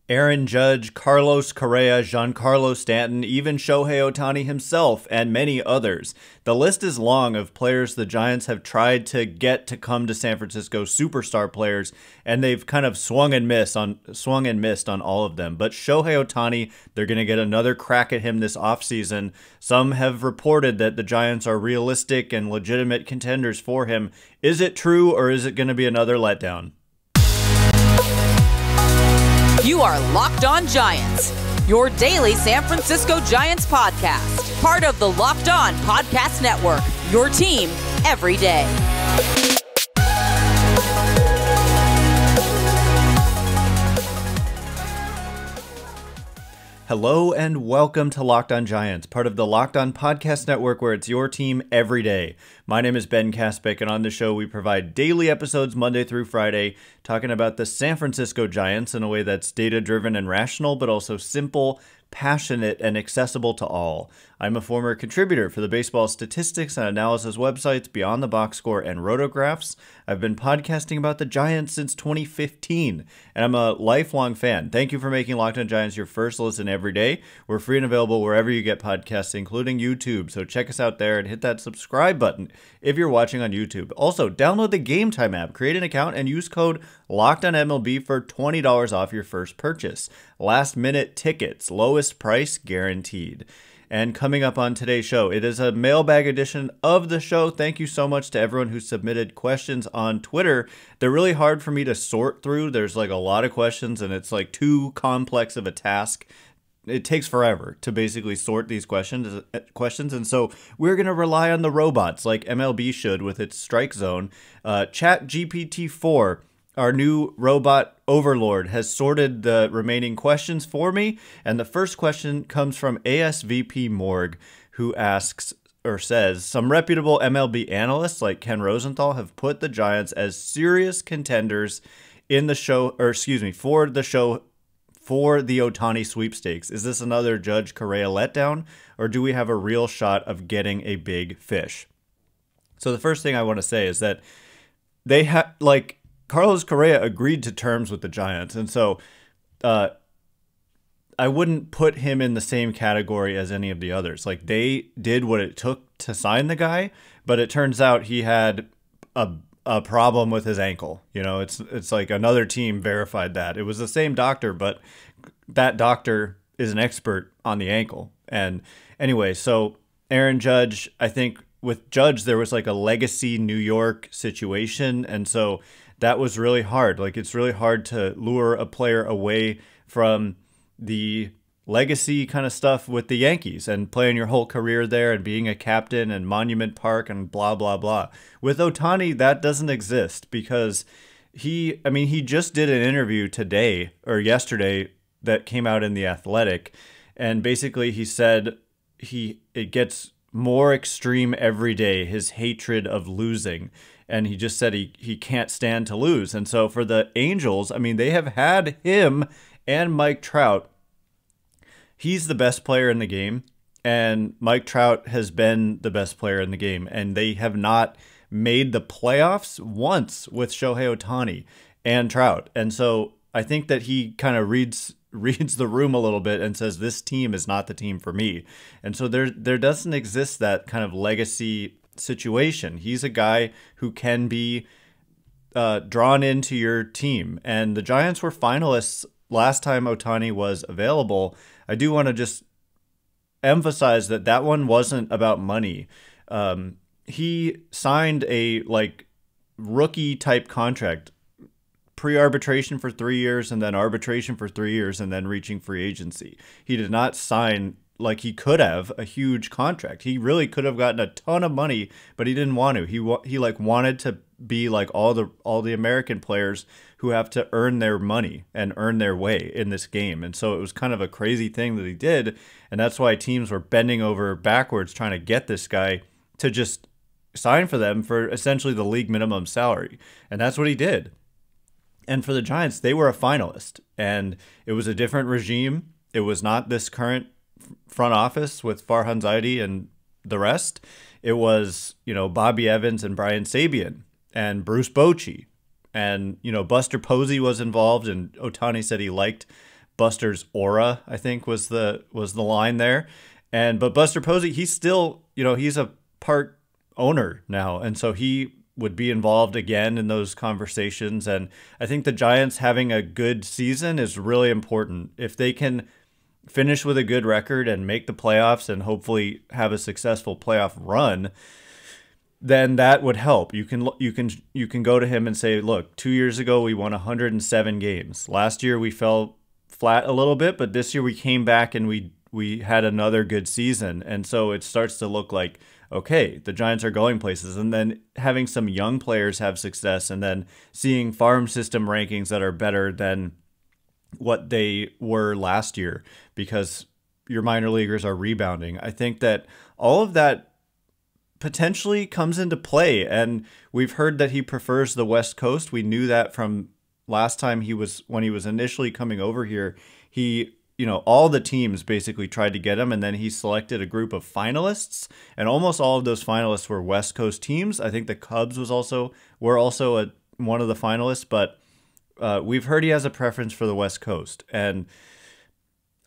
Aaron Judge, Carlos Correa, Giancarlo Stanton, even Shohei Ohtani himself, and many others. The list is long of players the Giants have tried to get to come to San Francisco, superstar players, and they've kind of swung and missed on all of them. But Shohei Ohtani, they're going to get another crack at him this offseason. Some have reported that the Giants are realistic and legitimate contenders for him. Is it true, or is it going to be another letdown? You are Locked On Giants, your daily San Francisco Giants podcast. Part of the Locked On Podcast Network, your team every day. Hello and welcome to Locked On Giants, part of the Locked On Podcast Network, where it's your team every day. My name is Ben Kaspick, and on the show we provide daily episodes Monday through Friday, talking about the San Francisco Giants in a way that's data-driven and rational, but also simple, passionate, and accessible to all. I'm a former contributor for the baseball statistics and analysis websites Beyond the Box Score and Rotographs. I've been podcasting about the Giants since 2015, and I'm a lifelong fan. Thank you for making Locked On Giants your first listen every day. We're free and available wherever you get podcasts, including YouTube, so check us out there and hit that subscribe button if you're watching on YouTube. Also, download the Game Time app, create an account, and use code LOCKEDONMLB for $20 off your first purchase. Last minute tickets, lowest price guaranteed. And coming up on today's show, it is a mailbag edition of the show. Thank you so much to everyone who submitted questions on Twitter. They're really hard for me to sort through. There's like a lot of questions, and it's like too complex of a task. It takes forever to basically sort these questions, and so we're going to rely on the robots like MLB should with its strike zone. ChatGPT-4, our new robot overlord, has sorted the remaining questions for me, and the first question comes from ASVP Morg, who asks or says, some reputable MLB analysts like Ken Rosenthal have put the Giants as serious contenders in the show, for the Ohtani sweepstakes. Is this another Judge Correa letdown, or do we have a real shot of getting a big fish? So the first thing I want to say is that they have, like, Carlos Correa agreed to terms with the Giants, and so I wouldn't put him in the same category as any of the others. Like, they did what it took to sign the guy, but it turns out he had a problem with his ankle. You know, it's like another team verified that. It was the same doctor, but that doctor is an expert on the ankle. And anyway, so Aaron Judge, I think with Judge, there was like a legacy New York situation. And so that was really hard. Like, it's really hard to lure a player away from the legacy kind of stuff with the Yankees and playing your whole career there and being a captain and Monument Park and blah, blah, blah. With Ohtani, that doesn't exist because he just did an interview today or yesterday that came out in The Athletic. And basically he said it gets more extreme every day, his hatred of losing. And he just said he can't stand to lose. And so for the Angels, I mean, they have had him and Mike Trout. He's the best player in the game, and Mike Trout has been the best player in the game, and they have not made the playoffs once with Shohei Ohtani and Trout. And so I think that he kind of reads the room a little bit and says, this team is not the team for me. And so there doesn't exist that kind of legacy situation. He's a guy who can be drawn into your team, and the Giants were finalists last time Ohtani was available. I do want to just emphasize that one wasn't about money. He signed a rookie type contract, pre-arbitration for 3 years and then arbitration for 3 years and then reaching free agency. He did not sign like he could have a huge contract. He really could have gotten a ton of money, but he didn't want to. He wanted to be like all the American players who have to earn their money and earn their way in this game. And so it was kind of a crazy thing that he did, and that's why teams were bending over backwards trying to get this guy to just sign for them for essentially the league minimum salary. And that's what he did. And for the Giants, they were a finalist, and it was a different regime. It was not this current front office with Farhan Zaidi and the rest. It was, Bobby Evans and Brian Sabean and Bruce Bochy. And, Buster Posey was involved, and Ohtani said he liked Buster's aura, I think was the line there. But Buster Posey, he's still, he's a part owner now. And so he would be involved again in those conversations. And I think the Giants having a good season is really important. If they can finish with a good record and make the playoffs and hopefully have a successful playoff run, then that would help. You can go to him and say, look, 2 years ago we won 107 games. Last year we fell flat a little bit, but this year we came back and we had another good season. And so it starts to look like, okay, the Giants are going places. And then having some young players have success and then seeing farm system rankings that are better than what they were last year because your minor leaguers are rebounding. I think that all of that potentially comes into play. And we've heard that he prefers the West Coast. We knew that from last time when he was initially coming over here. He, all the teams basically tried to get him, and then he selected a group of finalists, and almost all of those finalists were West Coast teams. I think the Cubs were also one of the finalists, but we've heard he has a preference for the West Coast. And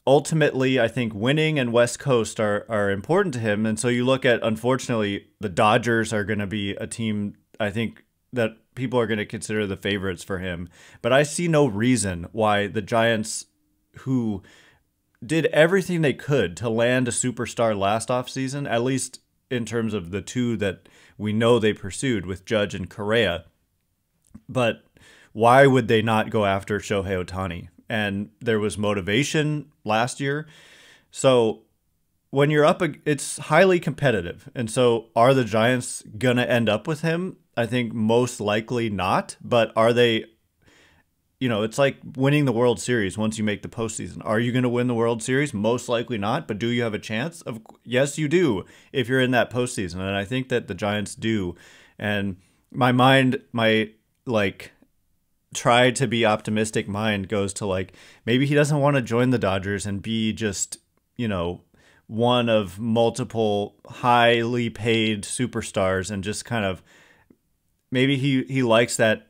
ultimately, I think winning and West Coast are important to him. And so you look at, unfortunately, the Dodgers are going to be a team, I think, that people are going to consider the favorites for him. But I see no reason why the Giants, who did everything they could to land a superstar last offseason, at least in terms of the two that we know they pursued with Judge and Correa, but why would they not go after Shohei Ohtani? And there was motivation last year. So when you're up, it's highly competitive. And so are the Giants going to end up with him? I think most likely not. But are they, it's like winning the World Series once you make the postseason. Are you going to win the World Series? Most likely not. But do you have a chance? Yes, you do if you're in that postseason. And I think that the Giants do. And my mind, try to be optimistic mind goes to maybe he doesn't want to join the Dodgers and be just, one of multiple highly paid superstars and just kind of maybe he likes that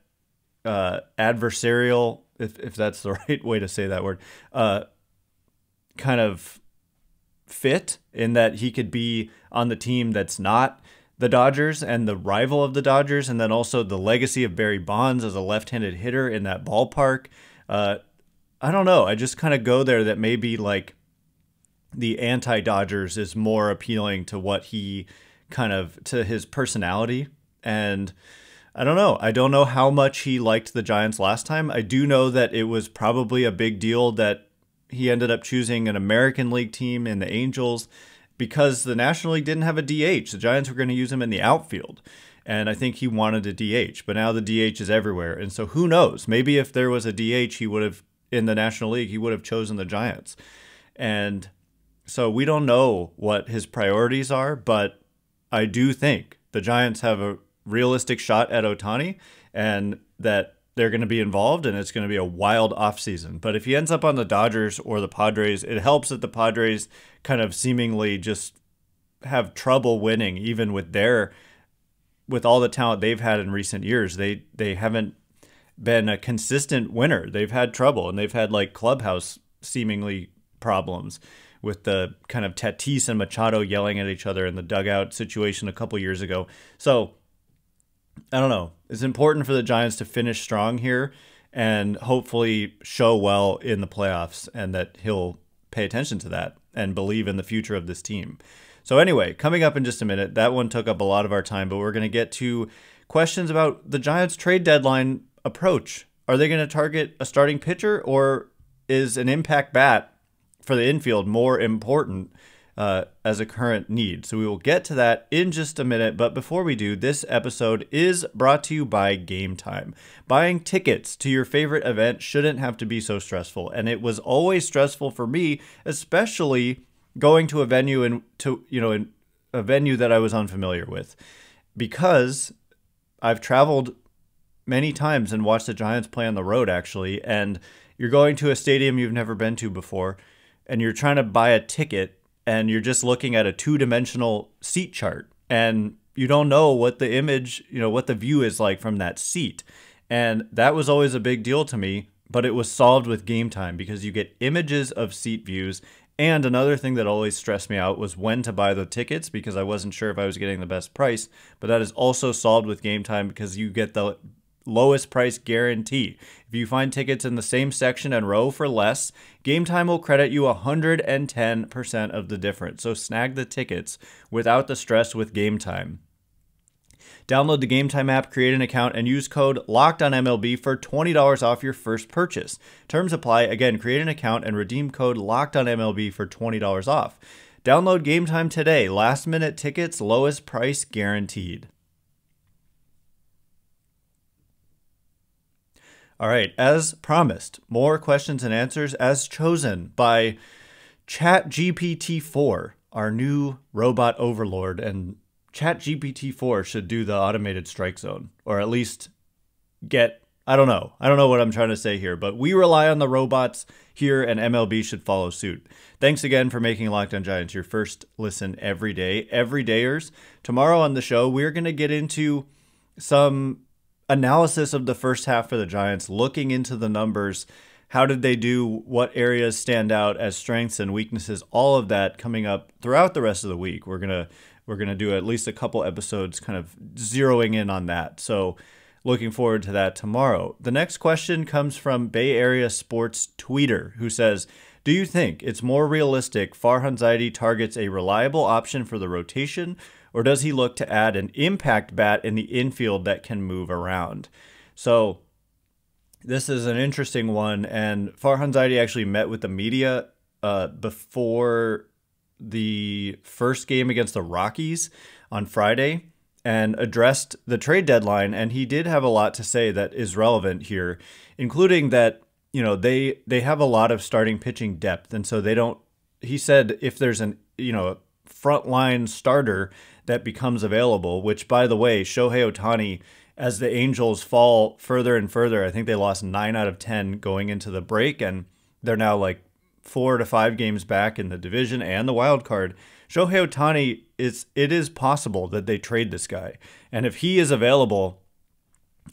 adversarial, if that's the right way to say that word, kind of fit in that he could be on the team that's not the Dodgers and the rival of the Dodgers, and then also the legacy of Barry Bonds as a left-handed hitter in that ballpark. I don't know. I just kind of go there that maybe the anti-Dodgers is more appealing to what he to his personality. And I don't know. I don't know how much he liked the Giants last time. I do know that it was probably a big deal that he ended up choosing an American League team in the Angels, because the National League didn't have a DH. The Giants were going to use him in the outfield. And I think he wanted a DH. But now the DH is everywhere. And so who knows? Maybe if there was a DH, he would have, in the National League, he would have chosen the Giants. And so we don't know what his priorities are. But I do think the Giants have a realistic shot at Ohtani and that they're going to be involved, and it's going to be a wild offseason. But if he ends up on the Dodgers or the Padres, it helps that the Padres kind of seemingly just have trouble winning, even with all the talent they've had in recent years. They haven't been a consistent winner. They've had trouble, and they've had clubhouse seemingly problems with the kind of Tatis and Machado yelling at each other in the dugout situation a couple years ago. So I don't know. It's important for the Giants to finish strong here and hopefully show well in the playoffs, and that he'll pay attention to that and believe in the future of this team. So anyway, coming up in just a minute, that one took up a lot of our time, but we're going to get to questions about the Giants' trade deadline approach. Are they going to target a starting pitcher, or is an impact bat for the infield more important as a current need? So we will get to that in just a minute. But before we do, this episode is brought to you by Game Time. Buying tickets to your favorite event shouldn't have to be so stressful. And it was always stressful for me, especially going to a venue in a venue that I was unfamiliar with, because I've traveled many times and watched the Giants play on the road, actually. And you're going to a stadium you've never been to before, and you're trying to buy a ticket, and you're just looking at a two-dimensional seat chart, and you don't know what the image, what the view is like from that seat. And that was always a big deal to me but it was solved with Game Time because you get images of seat views. And another thing that always stressed me out was when to buy the tickets because I wasn't sure if I was getting the best price. But that is also solved with Game Time because you get the lowest price guarantee. If you find tickets in the same section and row for less, Game Time will credit you 110% of the difference. So snag the tickets without the stress with Game Time. Download the Game Time app, create an account, and use code LOCKEDONMLB for $20 off your first purchase. Terms apply. Again, create an account and redeem code LOCKEDONMLB for $20 off. Download Game Time today. Last minute tickets, lowest price guaranteed. All right, as promised, more questions and answers as chosen by ChatGPT-4, our new robot overlord, and ChatGPT-4 should do the automated strike zone, or at least get, I don't know what I'm trying to say here, but we rely on the robots here and MLB should follow suit. Thanks again for making Locked On Giants your first listen every day, everydayers. Tomorrow on the show, we're going to get into some analysis of the first half for the Giants, looking into the numbers. How did they do? What areas stand out as strengths and weaknesses? All of that coming up throughout the rest of the week. We're going to do at least a couple episodes kind of zeroing in on that. So looking forward to that tomorrow. The next question comes from Bay Area Sports Tweeter, who says, do you think it's more realistic Farhan Zaidi targets a reliable option for the rotation, or does he look to add an impact bat in the infield that can move around? So this is an interesting one, and Farhan Zaidi actually met with the media before the first game against the Rockies on Friday and addressed the trade deadline, and he did have a lot to say that is relevant here, including that, you know, they have a lot of starting pitching depth, and so they don't, he said if there's an, you know, frontline starter that becomes available, which by the way, Shohei Ohtani, as the Angels fall further and further, I think they lost 9 out of 10 going into the break, and they're now like 4 to 5 games back in the division and the wild card. Shohei Ohtani, it is possible that they trade this guy. And if he is available,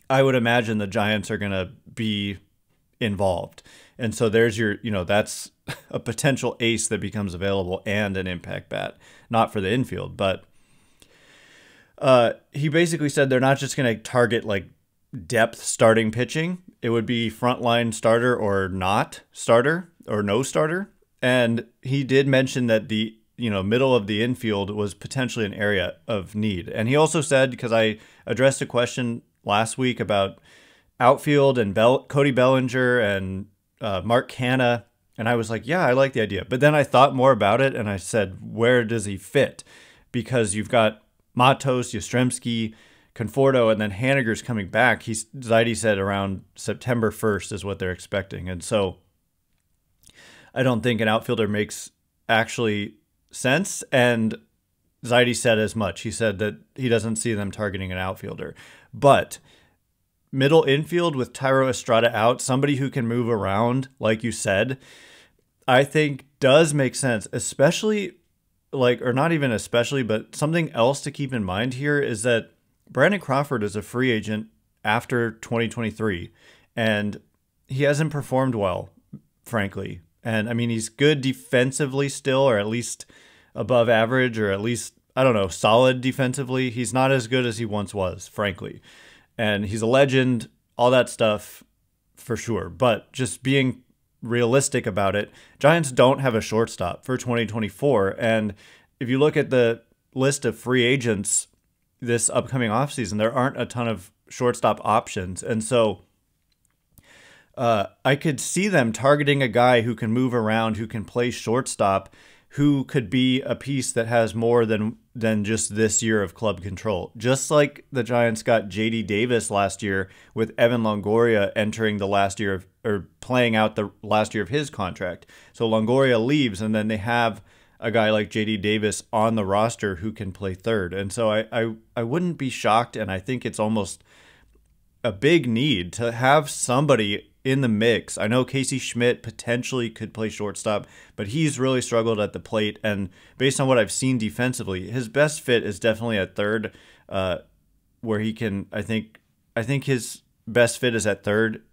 I would imagine the Giants are going to be involved. And so there's your, you know, that's a potential ace that becomes available and an impact bat, not for the infield. But he basically said they're not just going to target like depth starting pitching. It would be frontline starter or not starter or no starter. And he did mention that the, you know, middle of the infield was potentially an area of need. And he also said, because I addressed a question last week about outfield and Cody Bellinger and Mark Canha, and I was like, yeah, I like the idea. But then I thought more about it, and I said, where does he fit? Because you've got Matos, Yastrzemski, Conforto, and then Haniger's coming back. Zaidi said around September 1st is what they're expecting. And so I don't think an outfielder makes actually sense. And Zaidi said as much. He said that he doesn't see them targeting an outfielder. But middle infield with Thairo Estrada out, somebody who can move around, like you said, I think does make sense, especially like, or not even especially, but something else to keep in mind here is that Brandon Crawford is a free agent after 2023, and he hasn't performed well, frankly. And I mean, he's good defensively still, or at least above average, or at least, I don't know, solid defensively. He's not as good as he once was, frankly. And he's a legend, all that stuff for sure. But just being realistic about it, Giants don't have a shortstop for 2024. And if you look at the list of free agents this upcoming offseason, there aren't a ton of shortstop options. And so I could see them targeting a guy who can move around, who can play shortstop, who could be a piece that has more than just this year of club control. Just like the Giants got J.D. Davis last year with Evan Longoria entering the last year of, or playing out the last year of his contract. So Longoria leaves, and then they have a guy like J.D. Davis on the roster who can play third. And so I wouldn't be shocked, and I think it's almost a big need to have somebody in the mix. I know Casey Schmidt potentially could play shortstop, but he's really struggled at the plate. And based on what I've seen defensively, his best fit is definitely at third, where he can, I think his best fit is at third.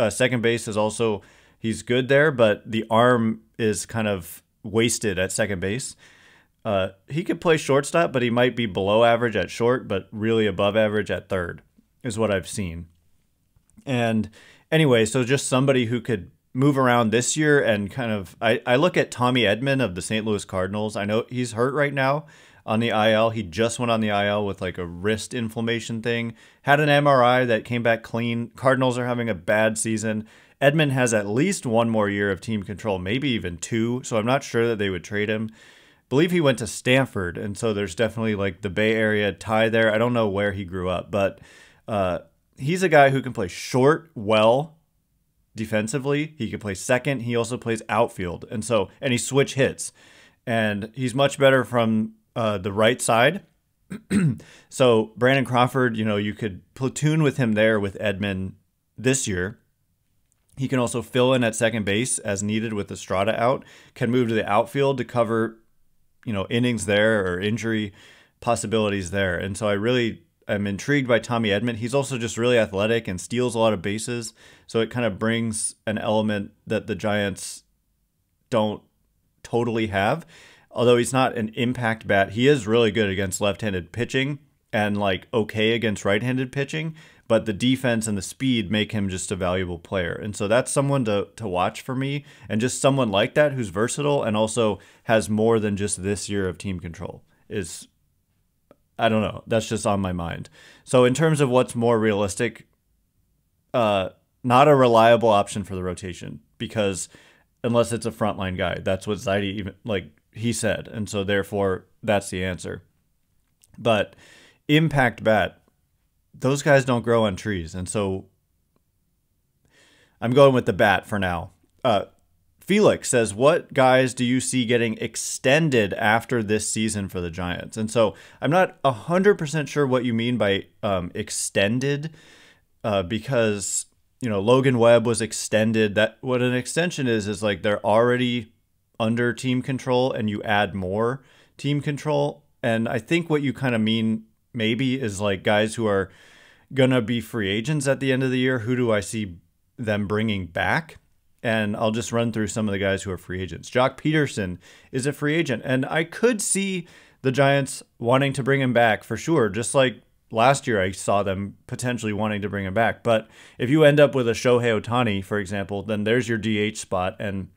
Second base is also, he's good there, but the arm is kind of wasted at second base. He could play shortstop, but he might be below average at short, but really above average at third is what I've seen. And anyway, so just somebody who could move around this year and kind of, I look at Tommy Edman of the St. Louis Cardinals. I know he's hurt right now on the IL. He just went on the IL with like a wrist inflammation thing, had an MRI that came back clean. Cardinals are having a bad season. Edman has at least one more year of team control, maybe even two. So I'm not sure that they would trade him. Believe he went to Stanford, and so there's definitely like the Bay Area tie there. I don't know where he grew up, but he's a guy who can play short well defensively. He can play second. He also plays outfield, and he switch hits, and he's much better from the right side. So Brandon Crawford, you could platoon with him there with Edman this year. He can also fill in at second base as needed with Estrada out. Can move to the outfield to cover innings there or injury possibilities there. And so I really am intrigued by Tommy Edman. He's also just really athletic and steals a lot of bases. So it kind of brings an element that the Giants don't totally have. Although he's not an impact bat, he is really good against left-handed pitching and like okay against right-handed pitching. But the defense and the speed make him just a valuable player. And so that's someone to watch for me, and just someone like that who's versatile and also has more than just this year of team control is, I don't know, that's just on my mind. So in terms of what's more realistic, not a reliable option for the rotation, because unless it's a frontline guy, that's what Zaidi even, like he said. And so therefore that's the answer. But impact bat, those guys don't grow on trees. And so I'm going with the bat for now. Felix says, what guys do you see getting extended after this season for the Giants? And so I'm not 100% sure what you mean by extended, because, Logan Webb was extended. That what an extension is like they're already under team control and you add more team control. And I think what you kind of mean maybe is like guys who are going to be free agents at the end of the year. Who do I see them bringing back? And I'll just run through some of the guys who are free agents. Jock Peterson is a free agent, and I could see the Giants wanting to bring him back for sure. Just like last year, I saw them potentially wanting to bring him back. But if you end up with a Shohei Ohtani, for example, then there's your DH spot, and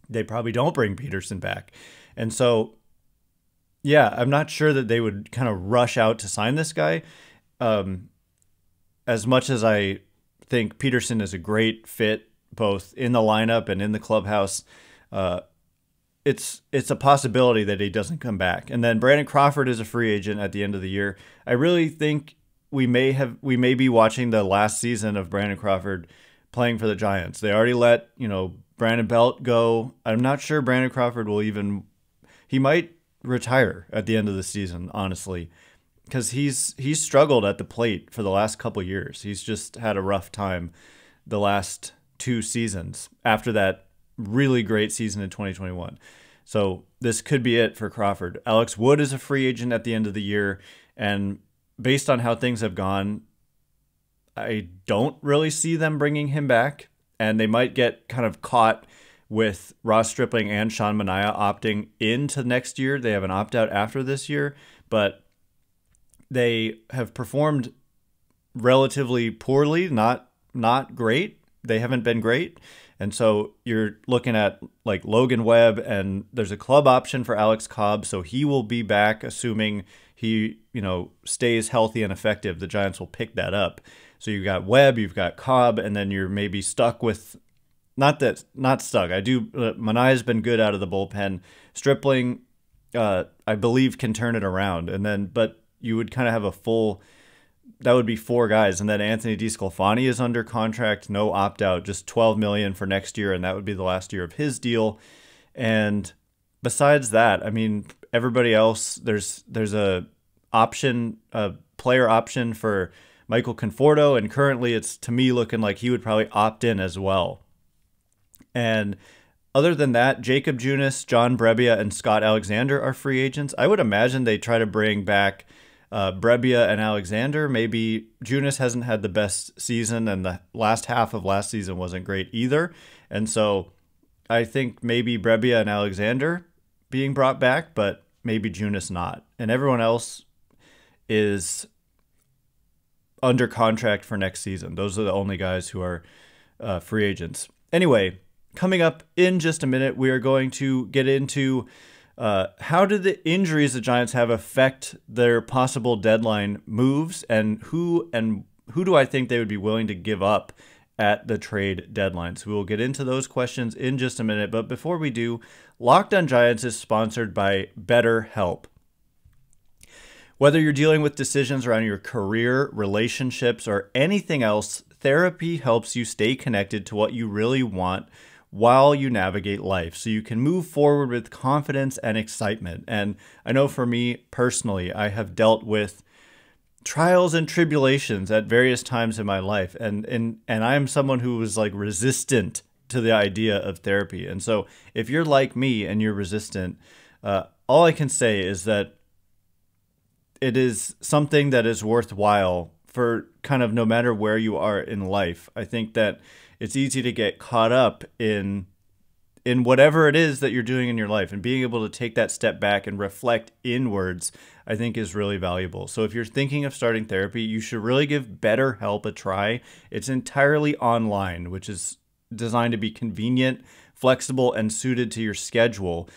they probably don't bring Peterson back. And so, yeah, I'm not sure that they would kind of rush out to sign this guy. As much as I think Peterson is a great fit, both in the lineup and in the clubhouse, it's a possibility that he doesn't come back. And then Brandon Crawford is a free agent at the end of the year. I really think we may be watching the last season of Brandon Crawford playing for the Giants. They already let Brandon Belt go. I'm not sure Brandon Crawford he might retire at the end of the season, honestly, because he's struggled at the plate for the last couple years. He's just had a rough time the last 2 seasons after that really great season in 2021. So this could be it for Crawford. Alex Wood is a free agent at the end of the year, and based on how things have gone, I don't really see them bringing him back, and they might get kind of caught with Ross Stripling and Sean Manaea opting into next year. They have an opt-out after this year, but they have performed relatively poorly, not great. They haven't been great. And so you're looking at like Logan Webb, and there's a club option for Alex Cobb, so he will be back, assuming he, stays healthy and effective. The Giants will pick that up. So you've got Webb, you've got Cobb, and then you're maybe stuck with not stuck. Manaea's been good out of the bullpen. Stripling, I believe, can turn it around, but you would kind of have that would be 4 guys. And then Anthony DeSclafani is under contract, no opt-out, just $12 million for next year, and that would be the last year of his deal. And besides that, I mean, everybody else, there's a player option for Michael Conforto, and currently it's, to me, looking like he would probably opt in as well. And other than that, Jacob Junis, John Brebbia, and Scott Alexander are free agents. I would imagine they try to bring back Brebbia and Alexander. Maybe Junis hasn't had the best season, and the last half of last season wasn't great either. And so I think maybe Brebbia and Alexander being brought back, but maybe Junis not. And everyone else is under contract for next season. Those are the only guys who are free agents. Anyway, coming up in just a minute, we are going to get into how did the injuries the Giants have affect their possible deadline moves, and who do I think they would be willing to give up at the trade deadline? So we will get into those questions in just a minute. But before we do, Locked on Giants is sponsored by BetterHelp. Whether you're dealing with decisions around your career, relationships, or anything else, therapy helps you stay connected to what you really want while you navigate life, so you can move forward with confidence and excitement. And I know for me personally, I have dealt with trials and tribulations at various times in my life, and I am someone who was like resistant to the idea of therapy. And so if you're like me and you're resistant, all I can say is that it is something that is worthwhile for kind of no matter where you are in life. I think that it's easy to get caught up in whatever it is that you're doing in your life, and being able to take that step back and reflect inwards, I think is really valuable. So if you're thinking of starting therapy, you should really give BetterHelp a try. It's entirely online, which is designed to be convenient, flexible, and suited to your schedule.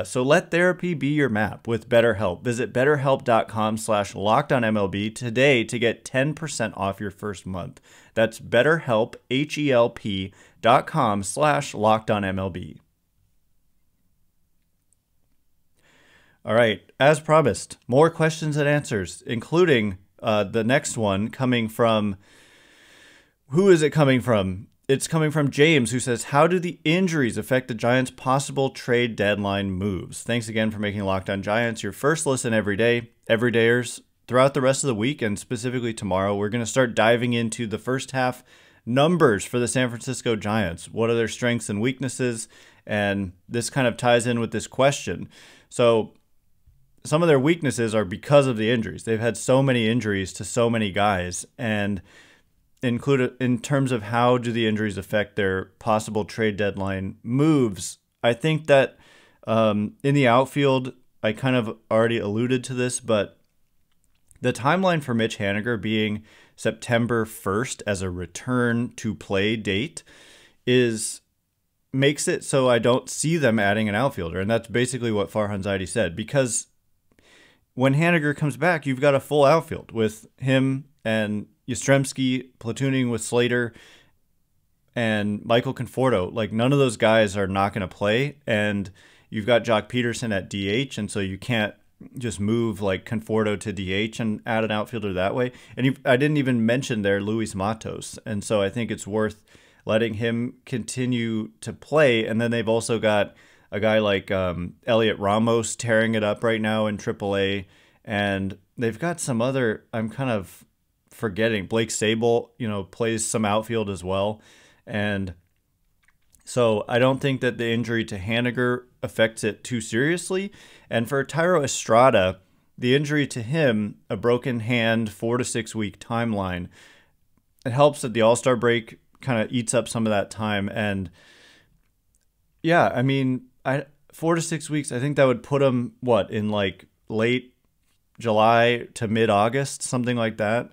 So let therapy be your map with BetterHelp. Visit BetterHelp.com/LockedOnMLB today to get 10% off your first month. That's BetterHelp, HELP.com/LockedOnMLB. All right, as promised, more questions and answers, including the next one coming from, who is it coming from? It's coming from James, who says, how do the injuries affect the Giants' possible trade deadline moves? Thanks again for making Locked on Giants your first listen every day. Everydayers, throughout the rest of the week, and specifically tomorrow, we're going to start diving into the first half numbers for the San Francisco Giants. What are their strengths and weaknesses? And this kind of ties in with this question. So some of their weaknesses are because of the injuries. They've had so many injuries to so many guys, and include in terms of how do the injuries affect their possible trade deadline moves. I think that in the outfield, I kind of already alluded to this, but the timeline for Mitch Haniger being September 1st as a return to play date makes it so I don't see them adding an outfielder. And that's basically what Farhan Zaidi said, because when Haniger comes back, you've got a full outfield with him and Yastrzemski platooning with Slater and Michael Conforto. Like, none of those guys are not going to play, and you've got Jock Peterson at DH, and so you can't just move like Conforto to DH and add an outfielder that way. And I didn't even mention there Luis Matos, and so I think it's worth letting him continue to play. And then they've also got a guy like Elliot Ramos tearing it up right now in AAA, and they've got some other, I'm kind of forgetting, Blake Sable, plays some outfield as well. And so I don't think that the injury to Haniger affects it too seriously. And for Thairo Estrada, the injury to him, a broken hand, 4 to 6 week timeline, it helps that the All-Star break kind of eats up some of that time. And yeah, I mean, 4 to 6 weeks, I think that would put him, in like late July to mid-August, something like that.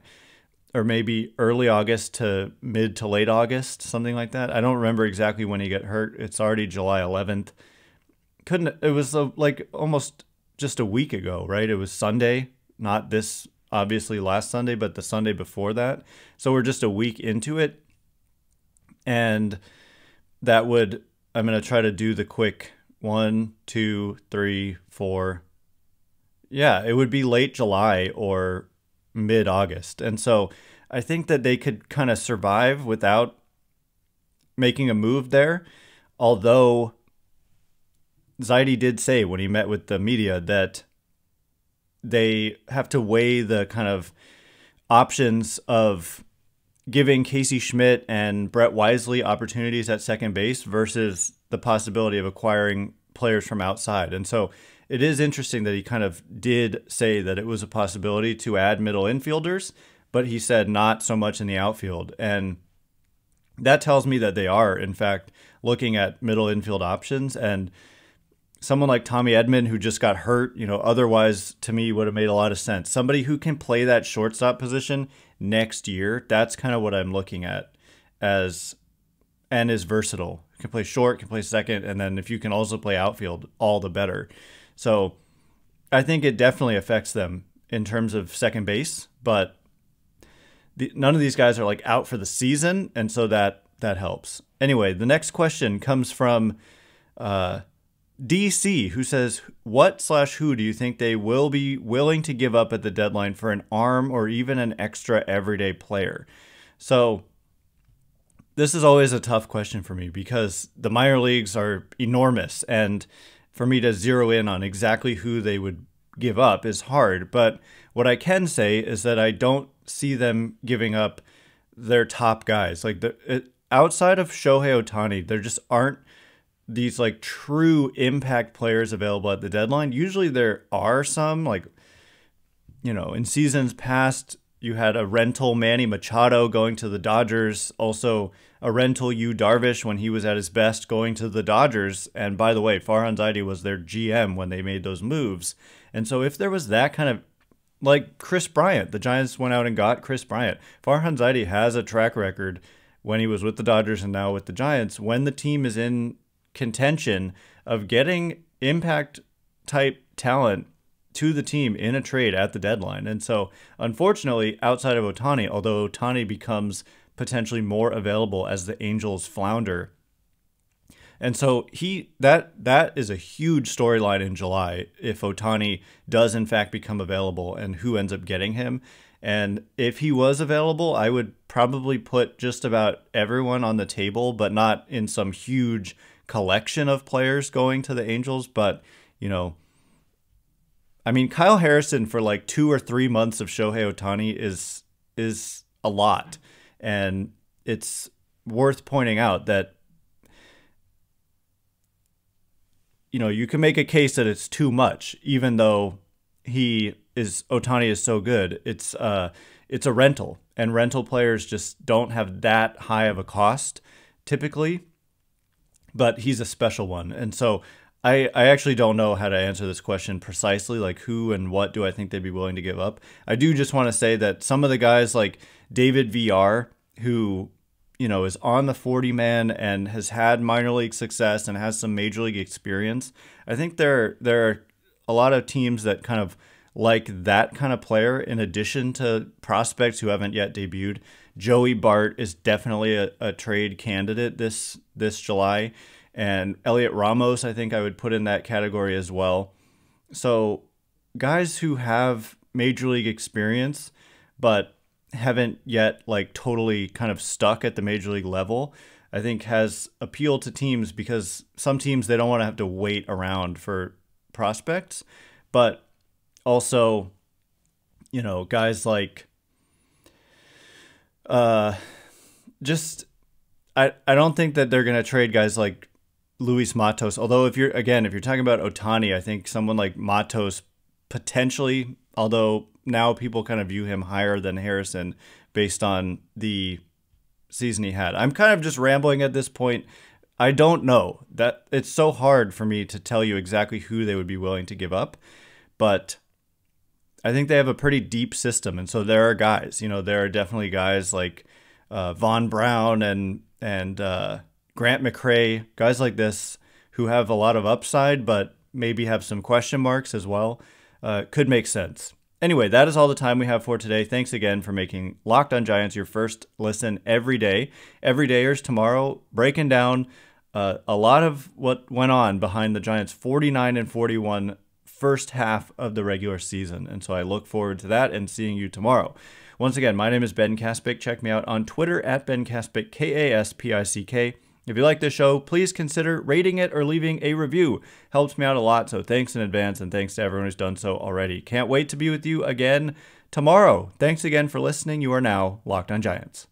Or maybe early August to mid to late August, something like that. I don't remember exactly when he got hurt. It's already July 11th. It was like almost just a week ago, right? It was Sunday, not this, obviously last Sunday, but the Sunday before that. So we're just a week into it. And I'm going to try to do the quick 1, 2, 3, 4. Yeah, it would be late July or mid-August. And so I think that they could kind of survive without making a move there. Although Zaidi did say when he met with the media that they have to weigh the kind of options of giving Casey Schmidt and Brett Wisely opportunities at second base versus the possibility of acquiring players from outside. And so it is interesting that he kind of did say that it was a possibility to add middle infielders, but he said not so much in the outfield. And that tells me that they are, in fact, looking at middle infield options. And someone like Tommy Edman, who just got hurt, otherwise to me would have made a lot of sense. Somebody who can play that shortstop position next year, that's kind of what I'm looking at and is versatile. Can play short, can play second, and then if you can also play outfield, all the better. So I think it definitely affects them in terms of second base, but none of these guys are like out for the season, and so that helps. Anyway, the next question comes from DC, who says, what/who do you think they will be willing to give up at the deadline for an arm or even an extra everyday player? So this is always a tough question for me because the minor leagues are enormous, and for me to zero in on exactly who they would give up is hard. But what I can say is that I don't see them giving up their top guys. Like outside of Shohei Ohtani, there just aren't these like true impact players available at the deadline. Usually there are some, like, in seasons past, you had a rental Manny Machado going to the Dodgers, also a rental Yu Darvish when he was at his best going to the Dodgers. And by the way, Farhan Zaidi was their GM when they made those moves. And so if there was that kind of, like Chris Bryant, the Giants went out and got Chris Bryant. Farhan Zaidi has a track record when he was with the Dodgers and now with the Giants, when the team is in contention of getting impact type talent to the team in a trade at the deadline. And so unfortunately, outside of Ohtani, although Ohtani becomes potentially more available as the Angels flounder. And so that is a huge storyline in July if Ohtani does in fact become available and who ends up getting him. And if he was available, I would probably put just about everyone on the table, but not in some huge collection of players going to the Angels. But, Kyle Harrison for like 2 or 3 months of Shohei Ohtani is a lot. And it's worth pointing out that, you can make a case that it's too much, even though Ohtani is so good. It's a rental, and rental players just don't have that high of a cost typically, but he's a special one. And so I actually don't know how to answer this question precisely, like who and what do I think they'd be willing to give up. I do just want to say that some of the guys like David VR, who, is on the 40-man and has had minor league success and has some major league experience, I think there are a lot of teams that kind of like that kind of player in addition to prospects who haven't yet debuted. Joey Bart is definitely a trade candidate this July. And Elliot Ramos, I think I would put in that category as well. So guys who have major league experience, but haven't yet like totally kind of stuck at the major league level, I think has appeal to teams because some teams, they don't want to have to wait around for prospects, but also, guys like, I don't think that they're going to trade guys like Luis Matos. Although if you're talking about Ohtani, I think someone like Matos potentially, although now people kind of view him higher than Harrison based on the season he had. I'm kind of just rambling at this point. I don't know. That it's so hard for me to tell you exactly who they would be willing to give up, but I think they have a pretty deep system. And so there are guys, there are definitely guys like Von Brown and Grant McRae, guys like this who have a lot of upside, but maybe have some question marks as well. Could make sense. Anyway, that is all the time we have for today. Thanks again for making Locked on Giants your first listen every day. Everydayers tomorrow breaking down a lot of what went on behind the Giants' 49-41 first half of the regular season. And so I look forward to that and seeing you tomorrow. Once again, my name is Ben Kaspick. Check me out on Twitter at Ben Kaspick, Kaspick. If you like this show, please consider rating it or leaving a review. Helps me out a lot, so thanks in advance, and thanks to everyone who's done so already. Can't wait to be with you again tomorrow. Thanks again for listening. You are now Locked on Giants.